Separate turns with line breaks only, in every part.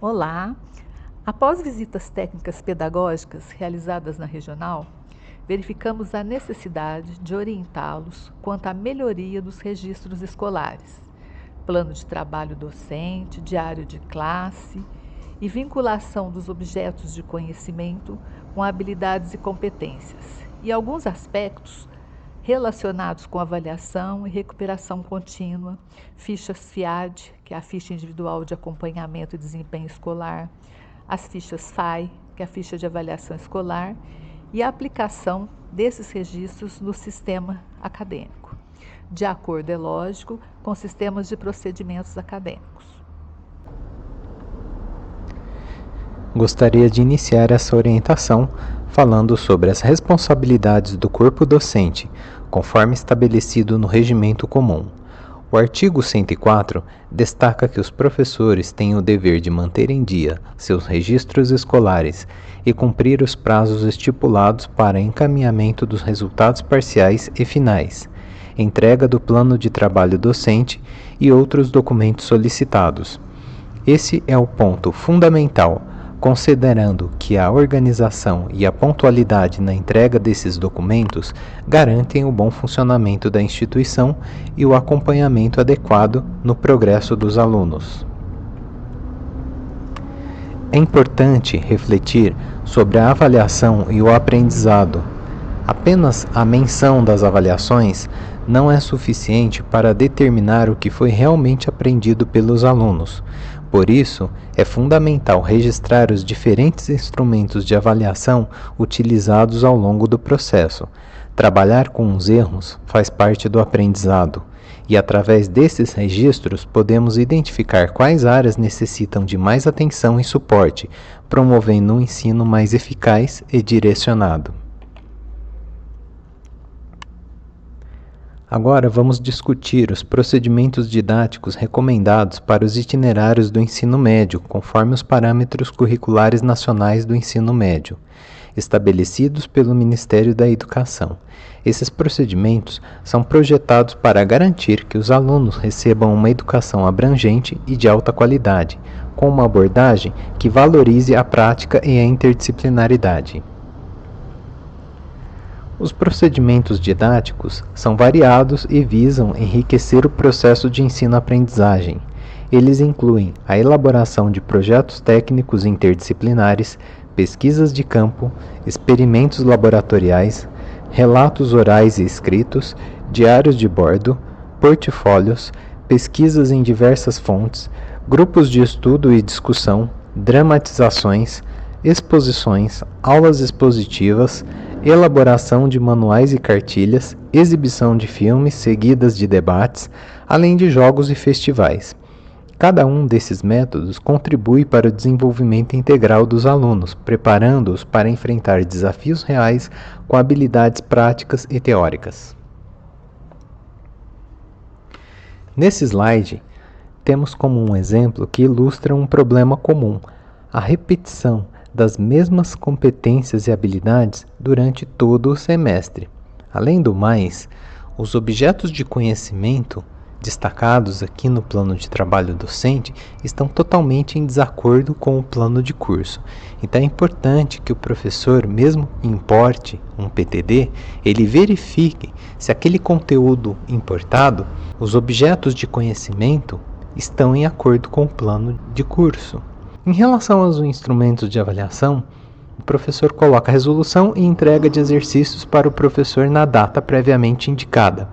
Olá! Após visitas técnicas pedagógicas realizadas na regional, verificamos a necessidade de orientá-los quanto à melhoria dos registros escolares, plano de trabalho docente, diário de classe e vinculação dos objetos de conhecimento com habilidades e competências, e alguns aspectos relacionados com avaliação e recuperação contínua, fichas FIAD, que é a ficha individual de acompanhamento e desempenho escolar, as fichas FAI, que é a ficha de avaliação escolar, e a aplicação desses registros no sistema acadêmico, de acordo, é lógico, com sistemas de procedimentos acadêmicos.
Gostaria de iniciar essa orientação falando sobre as responsabilidades do corpo docente, conforme estabelecido no Regimento Comum. O artigo 104 destaca que os professores têm o dever de manter em dia seus registros escolares e cumprir os prazos estipulados para encaminhamento dos resultados parciais e finais, entrega do plano de trabalho docente e outros documentos solicitados. Esse é o ponto fundamental, considerando que a organização e a pontualidade na entrega desses documentos garantem o bom funcionamento da instituição e o acompanhamento adequado no progresso dos alunos. É importante refletir sobre a avaliação e o aprendizado. Apenas a menção das avaliações não é suficiente para determinar o que foi realmente aprendido pelos alunos. Por isso, é fundamental registrar os diferentes instrumentos de avaliação utilizados ao longo do processo. Trabalhar com os erros faz parte do aprendizado, e através desses registros podemos identificar quais áreas necessitam de mais atenção e suporte, promovendo um ensino mais eficaz e direcionado. Agora vamos discutir os procedimentos didáticos recomendados para os itinerários do ensino médio, conforme os parâmetros curriculares nacionais do ensino médio, estabelecidos pelo Ministério da Educação. Esses procedimentos são projetados para garantir que os alunos recebam uma educação abrangente e de alta qualidade, com uma abordagem que valorize a prática e a interdisciplinaridade. Os procedimentos didáticos são variados e visam enriquecer o processo de ensino-aprendizagem. Eles incluem a elaboração de projetos técnicos interdisciplinares, pesquisas de campo, experimentos laboratoriais, relatos orais e escritos, diários de bordo, portfólios, pesquisas em diversas fontes, grupos de estudo e discussão, dramatizações, exposições, aulas expositivas, elaboração de manuais e cartilhas, exibição de filmes seguidas de debates, além de jogos e festivais. Cada um desses métodos contribui para o desenvolvimento integral dos alunos, preparando-os para enfrentar desafios reais com habilidades práticas e teóricas. Nesse slide, temos como um exemplo que ilustra um problema comum: a repetição das mesmas competências e habilidades durante todo o semestre. Além do mais, os objetos de conhecimento destacados aqui no plano de trabalho docente estão totalmente em desacordo com o plano de curso. Então é importante que o professor, mesmo que importe um PTD, ele verifique se aquele conteúdo importado, os objetos de conhecimento, estão em acordo com o plano de curso. Em relação aos instrumentos de avaliação, o professor coloca a resolução e entrega de exercícios para o professor na data previamente indicada.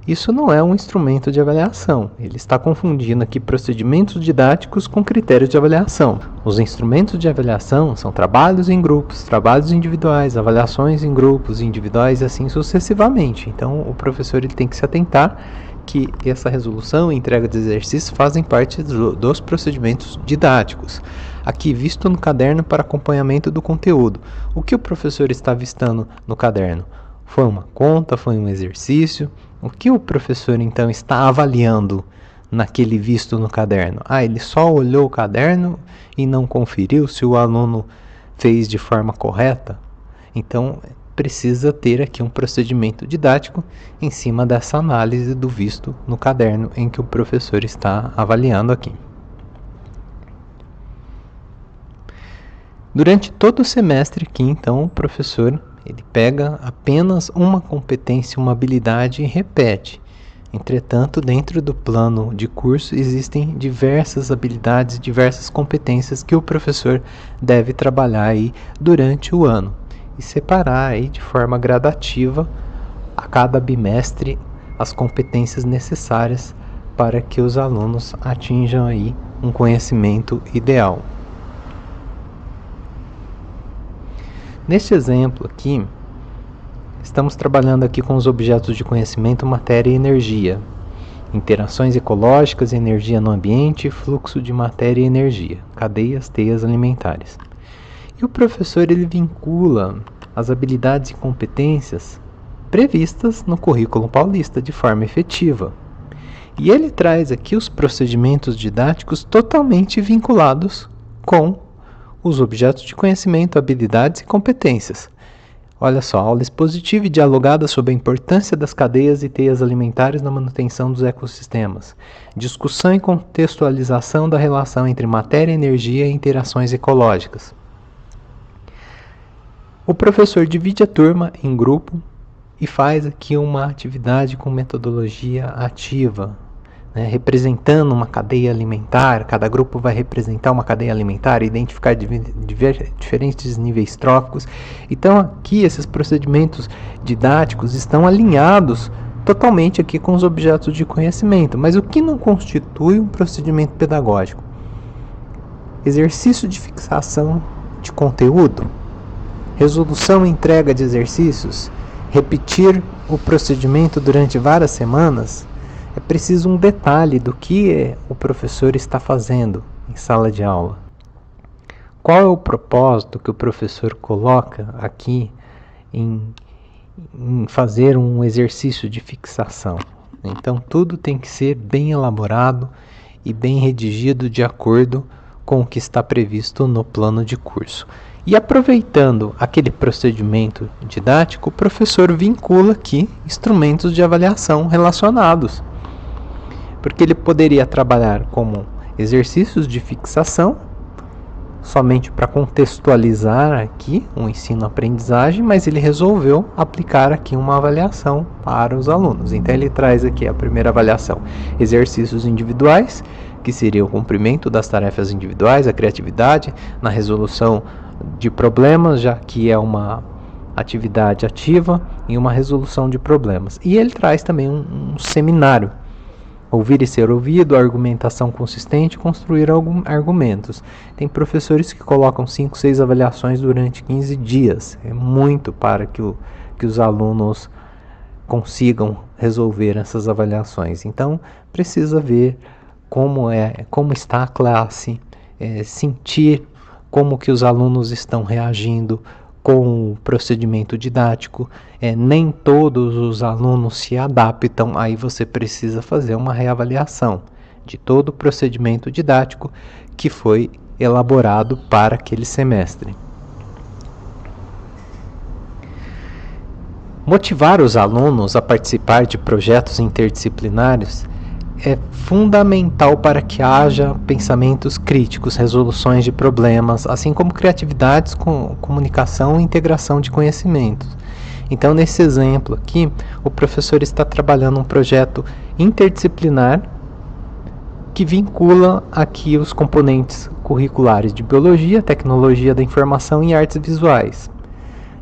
Isso não é um instrumento de avaliação, ele está confundindo aqui procedimentos didáticos com critérios de avaliação. Os instrumentos de avaliação são trabalhos em grupos, trabalhos individuais, avaliações em grupos individuais e assim sucessivamente. Então o professor ele tem que se atentar que essa resolução e entrega de exercícios fazem parte dos procedimentos didáticos. Aqui, visto no caderno para acompanhamento do conteúdo. O que o professor está vistando no caderno? Foi uma conta? Foi um exercício? O que o professor, então, está avaliando naquele visto no caderno? Ele só olhou o caderno e não conferiu se o aluno fez de forma correta? Então, precisa ter aqui um procedimento didático em cima dessa análise do visto no caderno em que o professor está avaliando aqui. Durante todo o semestre aqui, então, o professor ele pega apenas uma competência, uma habilidade e repete. Entretanto, dentro do plano de curso existem diversas habilidades, diversas competências que o professor deve trabalhar aí durante o ano e separar aí de forma gradativa a cada bimestre as competências necessárias para que os alunos atinjam aí um conhecimento ideal. Neste exemplo aqui, estamos trabalhando aqui com os objetos de conhecimento, matéria e energia, interações ecológicas, energia no ambiente, fluxo de matéria e energia, cadeias, teias alimentares. E o professor ele vincula as habilidades e competências previstas no currículo paulista de forma efetiva. E ele traz aqui os procedimentos didáticos totalmente vinculados com os objetos de conhecimento, habilidades e competências. Olha só, aula expositiva e dialogada sobre a importância das cadeias e teias alimentares na manutenção dos ecossistemas. Discussão e contextualização da relação entre matéria, energia e interações ecológicas. O professor divide a turma em grupo e faz aqui uma atividade com metodologia ativa, representando uma cadeia alimentar. Cada grupo vai representar uma cadeia alimentar, identificar diferentes níveis tróficos. Então aqui esses procedimentos didáticos estão alinhados totalmente aqui com os objetos de conhecimento. Mas o que não constitui um procedimento pedagógico? Exercício de fixação de conteúdo, resolução e entrega de exercícios, repetir o procedimento durante várias semanas. É preciso um detalhe do que o professor está fazendo em sala de aula. Qual é o propósito que o professor coloca aqui em fazer um exercício de fixação? Então, tudo tem que ser bem elaborado e bem redigido de acordo com o que está previsto no plano de curso. E aproveitando aquele procedimento didático, o professor vincula aqui instrumentos de avaliação relacionados. Porque ele poderia trabalhar como exercícios de fixação, somente para contextualizar aqui o ensino-aprendizagem, mas ele resolveu aplicar aqui uma avaliação para os alunos. Então ele traz aqui a primeira avaliação, exercícios individuais, que seria o cumprimento das tarefas individuais, a criatividade na resolução de problemas, já que é uma atividade ativa e uma resolução de problemas. E ele traz também um seminário, ouvir e ser ouvido, argumentação consistente, construir argumentos. Tem professores que colocam 5, 6 avaliações durante 15 dias. É muito para que os alunos consigam resolver essas avaliações. Então, precisa ver como está a classe, sentir como que os alunos estão reagindo com o procedimento didático. Nem todos os alunos se adaptam, aí você precisa fazer uma reavaliação de todo o procedimento didático que foi elaborado para aquele semestre. Motivar os alunos a participar de projetos interdisciplinares é fundamental para que haja pensamentos críticos, resoluções de problemas, assim como criatividades, comunicação e integração de conhecimentos. Então, nesse exemplo aqui, o professor está trabalhando um projeto interdisciplinar que vincula aqui os componentes curriculares de biologia, tecnologia da informação e artes visuais.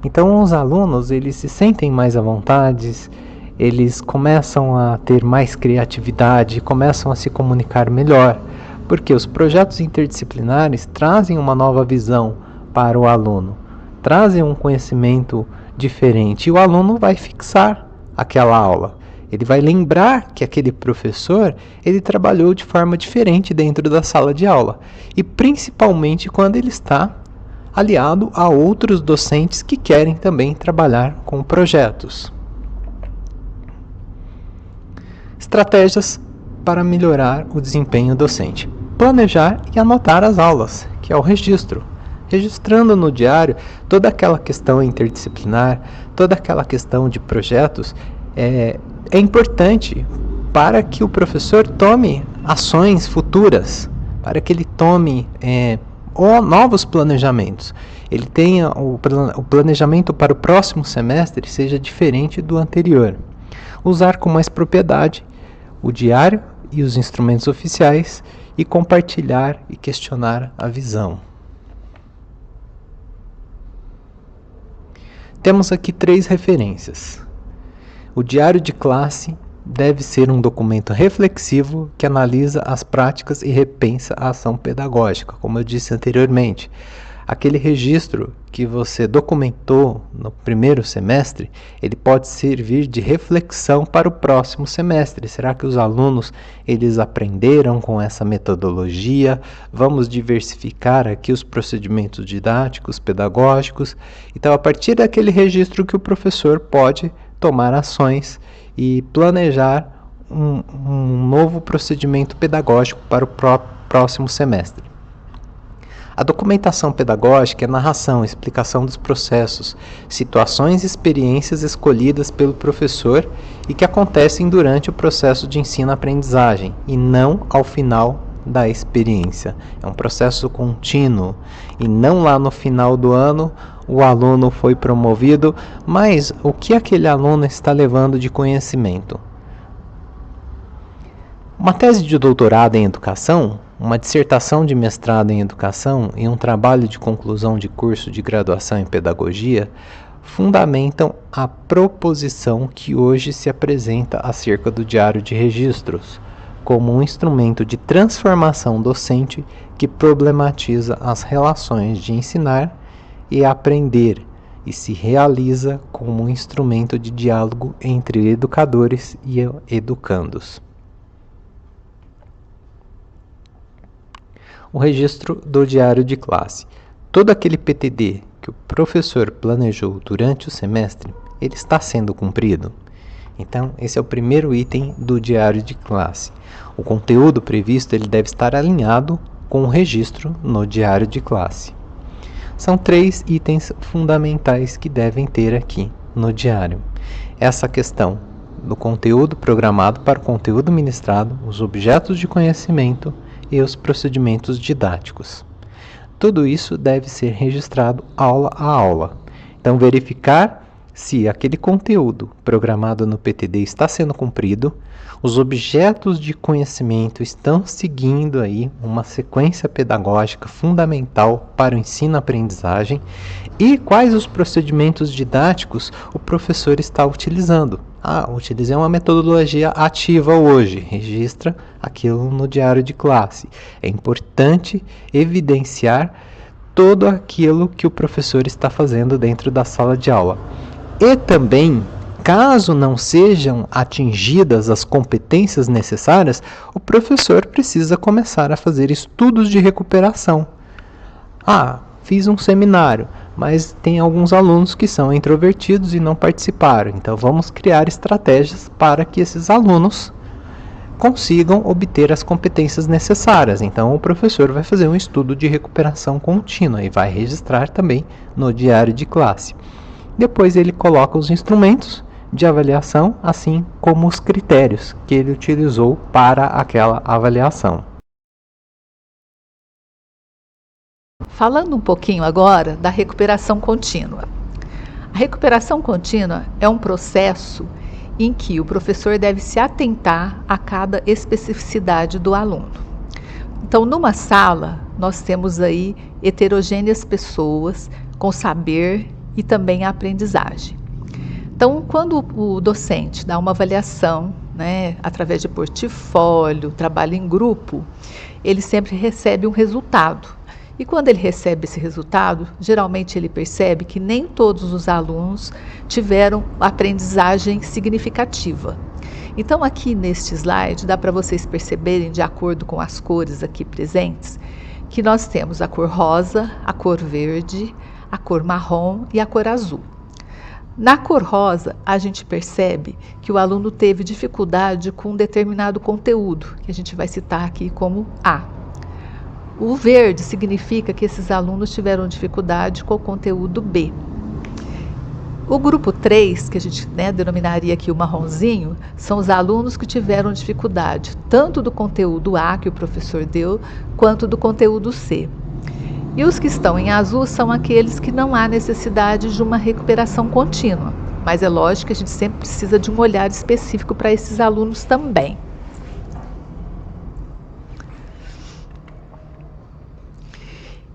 Então, os alunos eles se sentem mais à vontade, eles começam a ter mais criatividade, começam a se comunicar melhor, porque os projetos interdisciplinares trazem uma nova visão para o aluno, trazem um conhecimento diferente, e o aluno vai fixar aquela aula. Ele vai lembrar que aquele professor ele trabalhou de forma diferente dentro da sala de aula, e principalmente quando ele está aliado a outros docentes que querem também trabalhar com projetos. Estratégias para melhorar o desempenho docente. Planejar e anotar as aulas, que é o registro. Registrando no diário toda aquela questão interdisciplinar, toda aquela questão de projetos, é importante para que o professor tome ações futuras, para que ele tome novos planejamentos. Ele tenha o planejamento para o próximo semestre seja diferente do anterior. Usar com mais propriedade o diário e os instrumentos oficiais e compartilhar e questionar a visão. Temos aqui 3 referências. O diário de classe deve ser um documento reflexivo que analisa as práticas e repensa a ação pedagógica, como eu disse anteriormente. Aquele registro que você documentou no primeiro semestre, ele pode servir de reflexão para o próximo semestre. Será que os alunos eles aprenderam com essa metodologia? Vamos diversificar aqui os procedimentos didáticos, pedagógicos. Então, a partir daquele registro que o professor pode tomar ações e planejar um novo procedimento pedagógico para o próximo semestre. A documentação pedagógica é narração, explicação dos processos, situações e experiências escolhidas pelo professor e que acontecem durante o processo de ensino-aprendizagem e não ao final da experiência. É um processo contínuo e não lá no final do ano o aluno foi promovido, mas o que aquele aluno está levando de conhecimento? Uma tese de doutorado em educação, uma dissertação de mestrado em educação e um trabalho de conclusão de curso de graduação em pedagogia fundamentam a proposição que hoje se apresenta acerca do diário de registros, como um instrumento de transformação docente que problematiza as relações de ensinar e aprender e se realiza como um instrumento de diálogo entre educadores e educandos. O registro do diário de classe. Todo aquele PTD que o professor planejou durante o semestre, ele está sendo cumprido? Então, esse é o primeiro item do diário de classe. O conteúdo previsto ele deve estar alinhado com o registro no diário de classe. São 3 itens fundamentais que devem ter aqui no diário. Essa questão do conteúdo programado para o conteúdo ministrado, os objetos de conhecimento e os procedimentos didáticos. Tudo isso deve ser registrado aula a aula. Então, verificar se aquele conteúdo programado no PTD está sendo cumprido, os objetos de conhecimento estão seguindo aí uma sequência pedagógica fundamental para o ensino-aprendizagem e quais os procedimentos didáticos o professor está utilizando. Utilizei uma metodologia ativa hoje, registra aquilo no diário de classe. É importante evidenciar tudo aquilo que o professor está fazendo dentro da sala de aula. E também, caso não sejam atingidas as competências necessárias, o professor precisa começar a fazer estudos de recuperação. Fiz um seminário, mas tem alguns alunos que são introvertidos e não participaram. Então, vamos criar estratégias para que esses alunos consigam obter as competências necessárias. Então, o professor vai fazer um estudo de recuperação contínua e vai registrar também no diário de classe. Depois, ele coloca os instrumentos de avaliação, assim como os critérios que ele utilizou para aquela avaliação.
Falando um pouquinho agora da recuperação contínua. A recuperação contínua é um processo em que o professor deve se atentar a cada especificidade do aluno. Então, numa sala, nós temos aí heterogêneas pessoas com saber e também a aprendizagem. Então, quando o docente dá uma avaliação, através de portfólio, trabalho em grupo, ele sempre recebe um resultado. E quando ele recebe esse resultado, geralmente ele percebe que nem todos os alunos tiveram aprendizagem significativa. Então, aqui neste slide, dá para vocês perceberem, de acordo com as cores aqui presentes, que nós temos a cor rosa, a cor verde, a cor marrom e a cor azul. Na cor rosa, a gente percebe que o aluno teve dificuldade com um determinado conteúdo, que a gente vai citar aqui como A. O verde significa que esses alunos tiveram dificuldade com o conteúdo B. O grupo 3, que a gente denominaria aqui o marronzinho, são os alunos que tiveram dificuldade tanto do conteúdo A que o professor deu, quanto do conteúdo C. E os que estão em azul são aqueles que não há necessidade de uma recuperação contínua. Mas é lógico que a gente sempre precisa de um olhar específico para esses alunos também.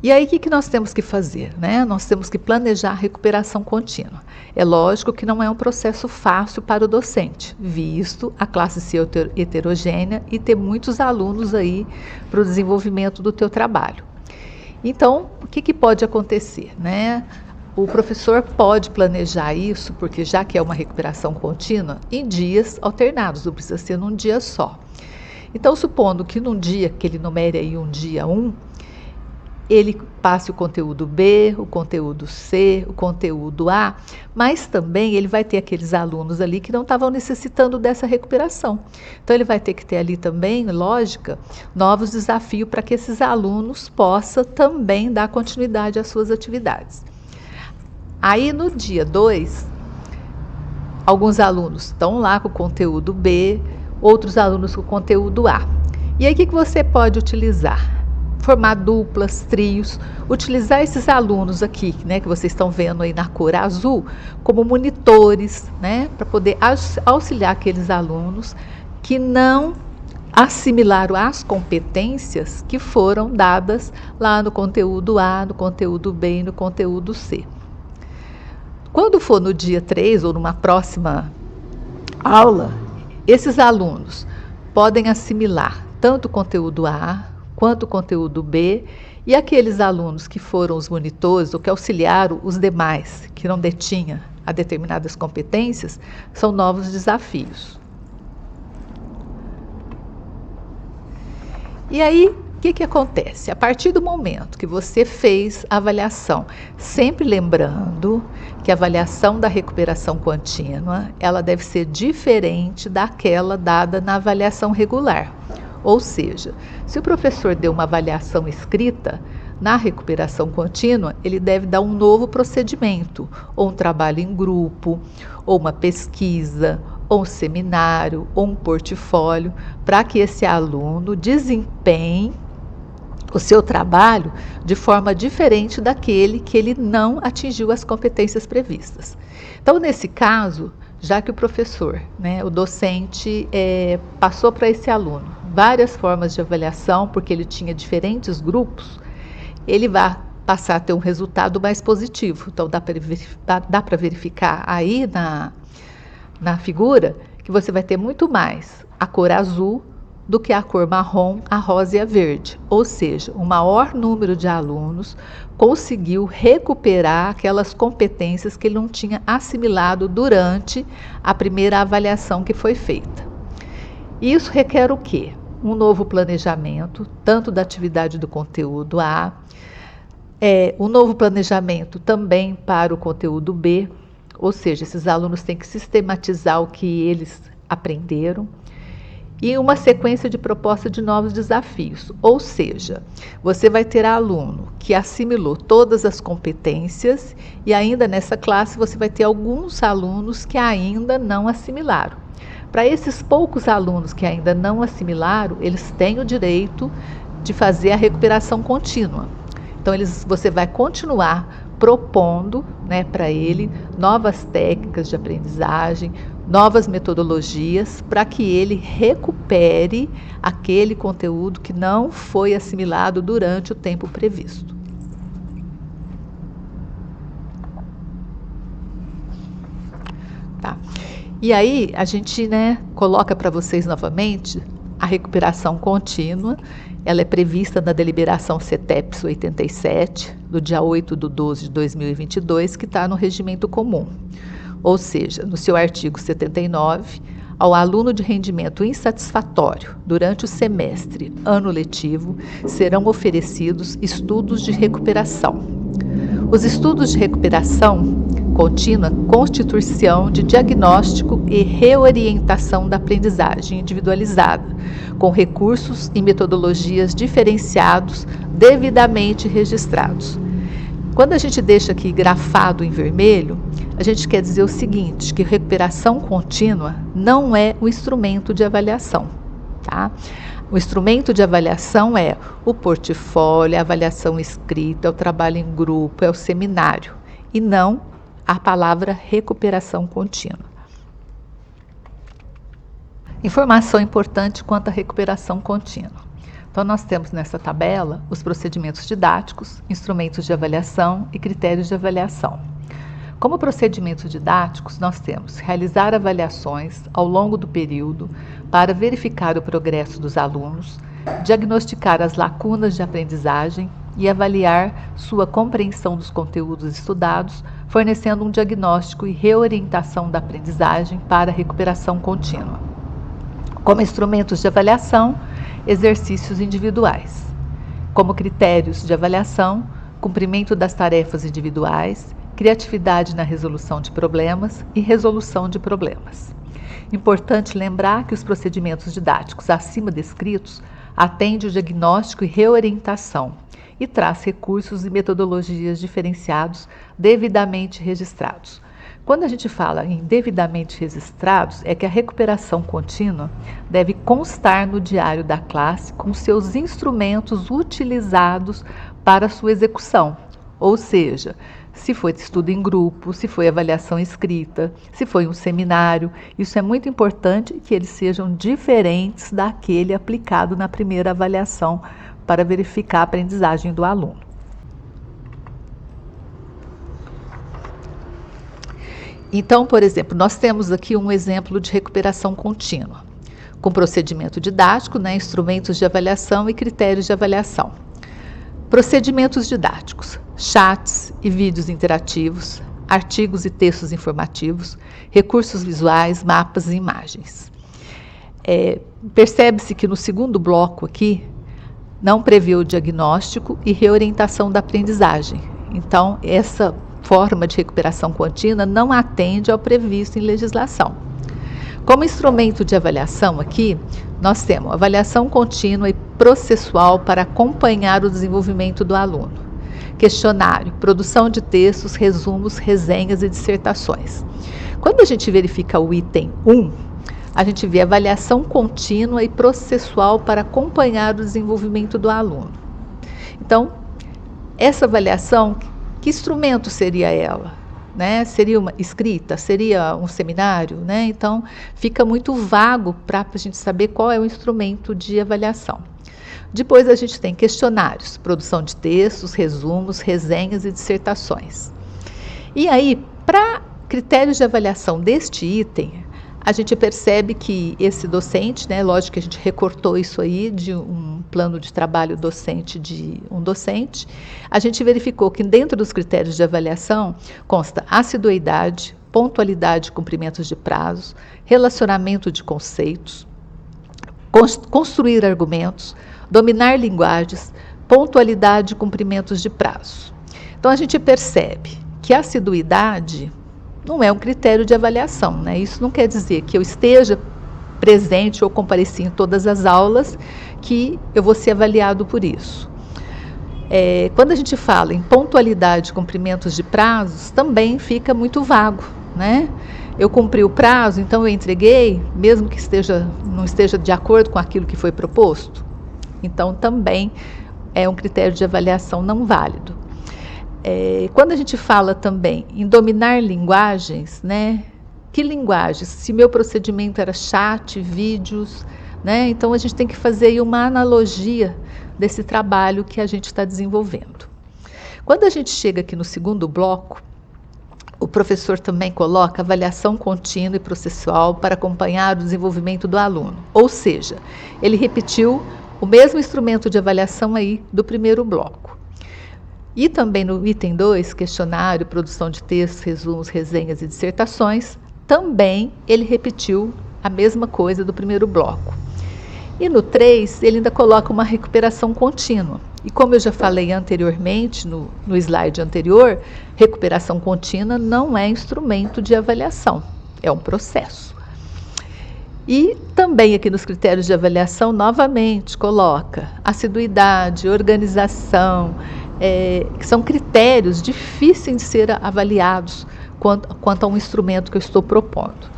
E aí, o que nós temos que fazer, né? Nós temos que planejar a recuperação contínua. É lógico que não é um processo fácil para o docente, visto a classe ser heterogênea e ter muitos alunos aí para o desenvolvimento do teu trabalho. Então, o que pode acontecer, né? O professor pode planejar isso, porque já que é uma recuperação contínua, em dias alternados, não precisa ser num dia só. Então, supondo que num dia, que ele numere aí um dia 1, ele passe o conteúdo B, o conteúdo C, o conteúdo A, mas também ele vai ter aqueles alunos ali que não estavam necessitando dessa recuperação. Então ele vai ter que ter ali também, lógica, novos desafios para que esses alunos possam também dar continuidade às suas atividades. Aí no dia 2, alguns alunos estão lá com o conteúdo B, outros alunos com o conteúdo A. E aí o que você pode utilizar? Formar duplas, trios, utilizar esses alunos aqui, né, que vocês estão vendo aí na cor azul, como monitores, né, para poder auxiliar aqueles alunos que não assimilaram as competências que foram dadas lá no conteúdo A, no conteúdo B e no conteúdo C. Quando for no dia 3 ou numa próxima aula, esses alunos podem assimilar tanto o conteúdo A quanto o conteúdo B, e aqueles alunos que foram os monitores ou que auxiliaram os demais, que não detinham a determinadas competências, são novos desafios. E aí, o que acontece? A partir do momento que você fez a avaliação, sempre lembrando que a avaliação da recuperação contínua, ela deve ser diferente daquela dada na avaliação regular. Ou seja, se o professor deu uma avaliação escrita, na recuperação contínua, ele deve dar um novo procedimento, ou um trabalho em grupo, ou uma pesquisa, ou um seminário, ou um portfólio, para que esse aluno desempenhe o seu trabalho de forma diferente daquele que ele não atingiu as competências previstas. Então, nesse caso, já que o professor, né, o docente, passou para esse aluno várias formas de avaliação, porque ele tinha diferentes grupos, ele vai passar a ter um resultado mais positivo. Então, dá para verificar aí na figura que você vai ter muito mais a cor azul do que a cor marrom, a rosa e a verde. Ou seja, o maior número de alunos conseguiu recuperar aquelas competências que ele não tinha assimilado durante a primeira avaliação que foi feita. Isso requer o quê? Um novo planejamento, tanto da atividade do conteúdo A, um novo planejamento também para o conteúdo B, ou seja, esses alunos têm que sistematizar o que eles aprenderam, e uma sequência de proposta de novos desafios, ou seja, você vai ter aluno que assimilou todas as competências e ainda nessa classe você vai ter alguns alunos que ainda não assimilaram. Para esses poucos alunos que ainda não assimilaram, eles têm o direito de fazer a recuperação contínua. Então, você vai continuar propondo, né, para ele novas técnicas de aprendizagem, novas metodologias, para que ele recupere aquele conteúdo que não foi assimilado durante o tempo previsto. Tá. E aí, a gente, né, coloca para vocês novamente a recuperação contínua. Ela é prevista na deliberação CETEPS 87, do dia 8/12/2022, que está no regimento comum. Ou seja, no seu artigo 79, ao aluno de rendimento insatisfatório durante o semestre, ano letivo, serão oferecidos estudos de recuperação. Os estudos de recuperação contínua constituição de diagnóstico e reorientação da aprendizagem individualizada, com recursos e metodologias diferenciados, devidamente registrados. Quando a gente deixa aqui grafado em vermelho, a gente quer dizer o seguinte, que recuperação contínua não é um instrumento de avaliação, tá? O instrumento de avaliação é o portfólio, a avaliação escrita, é o trabalho em grupo, é o seminário, e não a palavra recuperação contínua. Informação importante quanto à recuperação contínua. Então, nós temos nessa tabela os procedimentos didáticos, instrumentos de avaliação e critérios de avaliação. Como procedimentos didáticos, nós temos realizar avaliações ao longo do período para verificar o progresso dos alunos, diagnosticar as lacunas de aprendizagem e avaliar sua compreensão dos conteúdos estudados, fornecendo um diagnóstico e reorientação da aprendizagem para a recuperação contínua. Como instrumentos de avaliação, exercícios individuais. Como critérios de avaliação, cumprimento das tarefas individuais, criatividade na resolução de problemas e resolução de problemas. Importante lembrar que os procedimentos didáticos acima descritos atendem o diagnóstico e reorientação e traz recursos e metodologias diferenciados devidamente registrados. Quando a gente fala em devidamente registrados, é que a recuperação contínua deve constar no diário da classe com seus instrumentos utilizados para sua execução, ou seja, se foi estudo em grupo, se foi avaliação escrita, se foi um seminário. Isso é muito importante que eles sejam diferentes daquele aplicado na primeira avaliação para verificar a aprendizagem do aluno. Então, por exemplo, nós temos aqui um exemplo de recuperação contínua, com procedimento didático, instrumentos de avaliação e critérios de avaliação. Procedimentos didáticos, chats e vídeos interativos, artigos e textos informativos, recursos visuais, mapas e imagens. Percebe-se que no segundo bloco aqui, não prevê o diagnóstico e reorientação da aprendizagem. Então, essa forma de recuperação contínua não atende ao previsto em legislação. Como instrumento de avaliação aqui, nós temos avaliação contínua e processual para acompanhar o desenvolvimento do aluno. Questionário, produção de textos, resumos, resenhas e dissertações. Quando a gente verifica o item 1, a gente vê avaliação contínua e processual para acompanhar o desenvolvimento do aluno. Então, essa avaliação, que instrumento seria ela? Seria uma escrita? Seria um seminário? Então, fica muito vago para a gente saber qual é o instrumento de avaliação. Depois a gente tem questionários, produção de textos, resumos, resenhas e dissertações. E aí, para critérios de avaliação deste item, a gente percebe que esse docente, lógico que a gente recortou isso aí de um plano de trabalho docente de um docente, a gente verificou que dentro dos critérios de avaliação consta assiduidade, pontualidade e cumprimentos de prazos, relacionamento de conceitos, construir argumentos, dominar linguagens, pontualidade e cumprimentos de prazo. Então, a gente percebe que a assiduidade não é um critério de avaliação, Isso não quer dizer que eu esteja presente ou compareci em todas as aulas que eu vou ser avaliado por isso. Quando a gente fala em pontualidade e cumprimentos de prazos, também fica muito vago, Eu cumpri o prazo, então eu entreguei, mesmo que não esteja de acordo com aquilo que foi proposto. Então, também é um critério de avaliação não válido. Quando a gente fala também em dominar linguagens, que linguagens? Se meu procedimento era chat, vídeos, então a gente tem que fazer aí uma analogia desse trabalho que a gente está desenvolvendo. Quando a gente chega aqui no segundo bloco, o professor também coloca avaliação contínua e processual para acompanhar o desenvolvimento do aluno. Ou seja, ele repetiu o mesmo instrumento de avaliação aí do primeiro bloco. E também no item 2, questionário, produção de textos, resumos, resenhas e dissertações, também ele repetiu a mesma coisa do primeiro bloco. E no 3, ele ainda coloca uma recuperação contínua. E como eu já falei anteriormente, no slide anterior, recuperação contínua não é instrumento de avaliação, é um processo. E também aqui nos critérios de avaliação, novamente, coloca assiduidade, organização, que são critérios difíceis de ser avaliados quanto a um instrumento que eu estou propondo.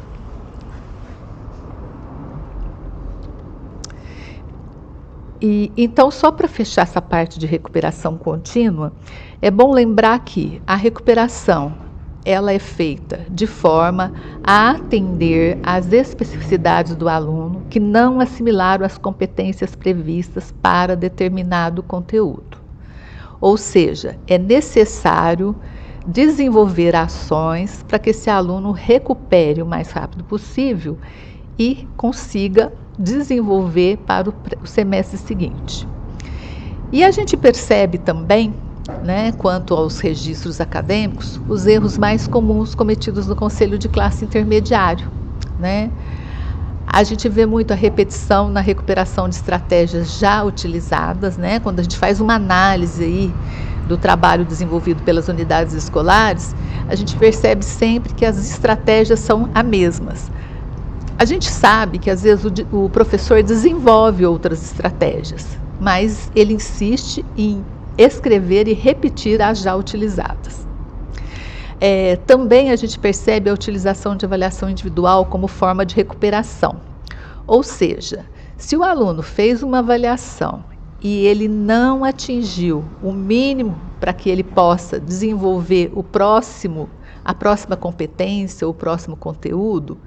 E então, só para fechar essa parte de recuperação contínua, é bom lembrar que a recuperação ela é feita de forma a atender às especificidades do aluno que não assimilaram as competências previstas para determinado conteúdo. Ou seja, é necessário desenvolver ações para que esse aluno recupere o mais rápido possível e consiga desenvolver para o semestre seguinte. E a gente percebe também, né, quanto aos registros acadêmicos, os erros mais comuns cometidos no conselho de classe intermediário, né? A gente vê muito a repetição na recuperação de estratégias já utilizadas, né? Quando a gente faz uma análise aí do trabalho desenvolvido pelas unidades escolares, a gente percebe sempre que as estratégias são as mesmas. A gente sabe que às vezes o professor desenvolve outras estratégias, mas ele insiste em escrever e repetir as já utilizadas. Também a gente percebe a utilização de avaliação individual como forma de recuperação. Ou seja, se o aluno fez uma avaliação e ele não atingiu o mínimo para que ele possa desenvolver a próxima competência ou o próximo conteúdo,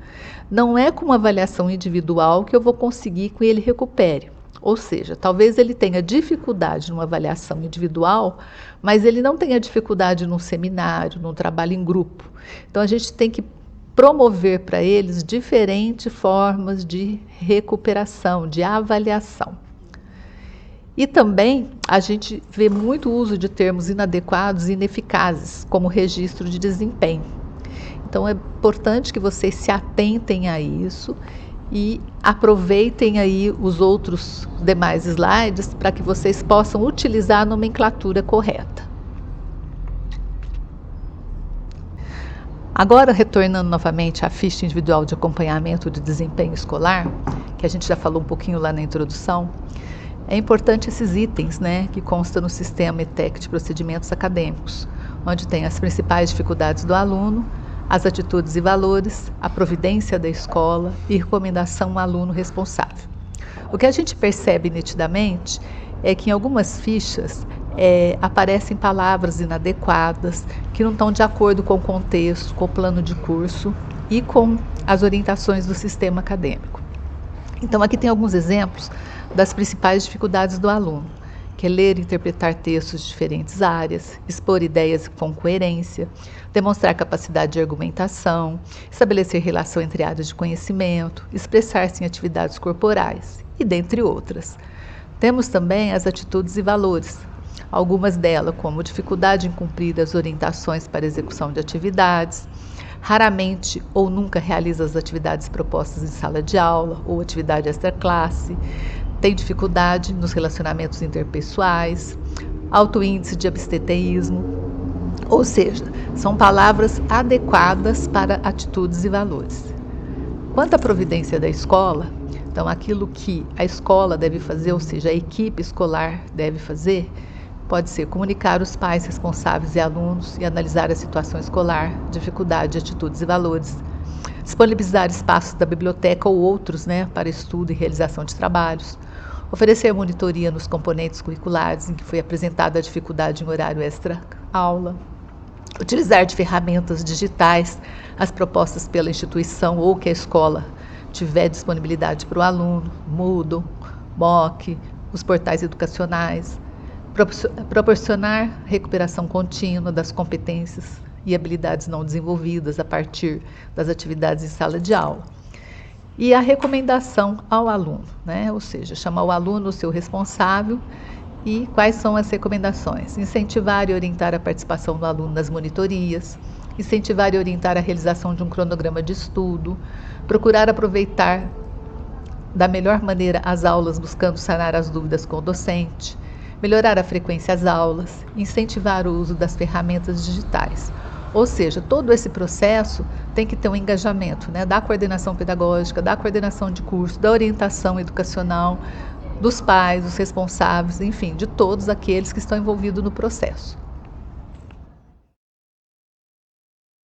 não é com uma avaliação individual que eu vou conseguir que ele recupere. Ou seja, talvez ele tenha dificuldade numa avaliação individual, mas ele não tenha dificuldade num seminário, num trabalho em grupo. Então, a gente tem que promover para eles diferentes formas de recuperação, de avaliação. E também a gente vê muito uso de termos inadequados e ineficazes, como registro de desempenho. Então, é importante que vocês se atentem a isso e aproveitem aí os outros demais slides para que vocês possam utilizar a nomenclatura correta. Agora, retornando novamente à ficha individual de acompanhamento de desempenho escolar, que a gente já falou um pouquinho lá na introdução, é importante esses itens, né, que constam no sistema ETEC de procedimentos acadêmicos, onde tem as principais dificuldades do aluno, as atitudes e valores, a providência da escola e recomendação ao aluno responsável. O que a gente percebe nitidamente é que em algumas fichas aparecem palavras inadequadas, que não estão de acordo com o contexto, com o plano de curso e com as orientações do sistema acadêmico. Então, aqui tem alguns exemplos das principais dificuldades do aluno, que é ler e interpretar textos de diferentes áreas, expor ideias com coerência, demonstrar capacidade de argumentação, estabelecer relação entre áreas de conhecimento, expressar-se em atividades corporais, e dentre outras. Temos também as atitudes e valores, algumas delas como dificuldade em cumprir as orientações para execução de atividades, raramente ou nunca realiza as atividades propostas em sala de aula ou atividade extraclasse, tem dificuldade nos relacionamentos interpessoais, alto índice de abstenteísmo, ou seja, são palavras adequadas para atitudes e valores. Quanto à providência da escola, então aquilo que a escola deve fazer, ou seja, a equipe escolar deve fazer, pode ser comunicar os pais responsáveis e alunos e analisar a situação escolar, dificuldade de atitudes e valores, disponibilizar espaços da biblioteca ou outros, né, para estudo e realização de trabalhos, oferecer monitoria nos componentes curriculares em que foi apresentada a dificuldade em horário extra-aula, utilizar de ferramentas digitais as propostas pela instituição ou que a escola tiver disponibilidade para o aluno, Moodle, MOOC, os portais educacionais, proporcionar recuperação contínua das competências e habilidades não desenvolvidas a partir das atividades em sala de aula. E a recomendação ao aluno, né? Ou seja, chamar o aluno, o seu responsável, e quais são as recomendações? Incentivar e orientar a participação do aluno nas monitorias, incentivar e orientar a realização de um cronograma de estudo, procurar aproveitar da melhor maneira as aulas buscando sanar as dúvidas com o docente, melhorar a frequência às aulas, incentivar o uso das ferramentas digitais. Ou seja, todo esse processo tem que ter um engajamento, né, da coordenação pedagógica, da coordenação de curso, da orientação educacional, dos pais, dos responsáveis, enfim, de todos aqueles que estão envolvidos no processo.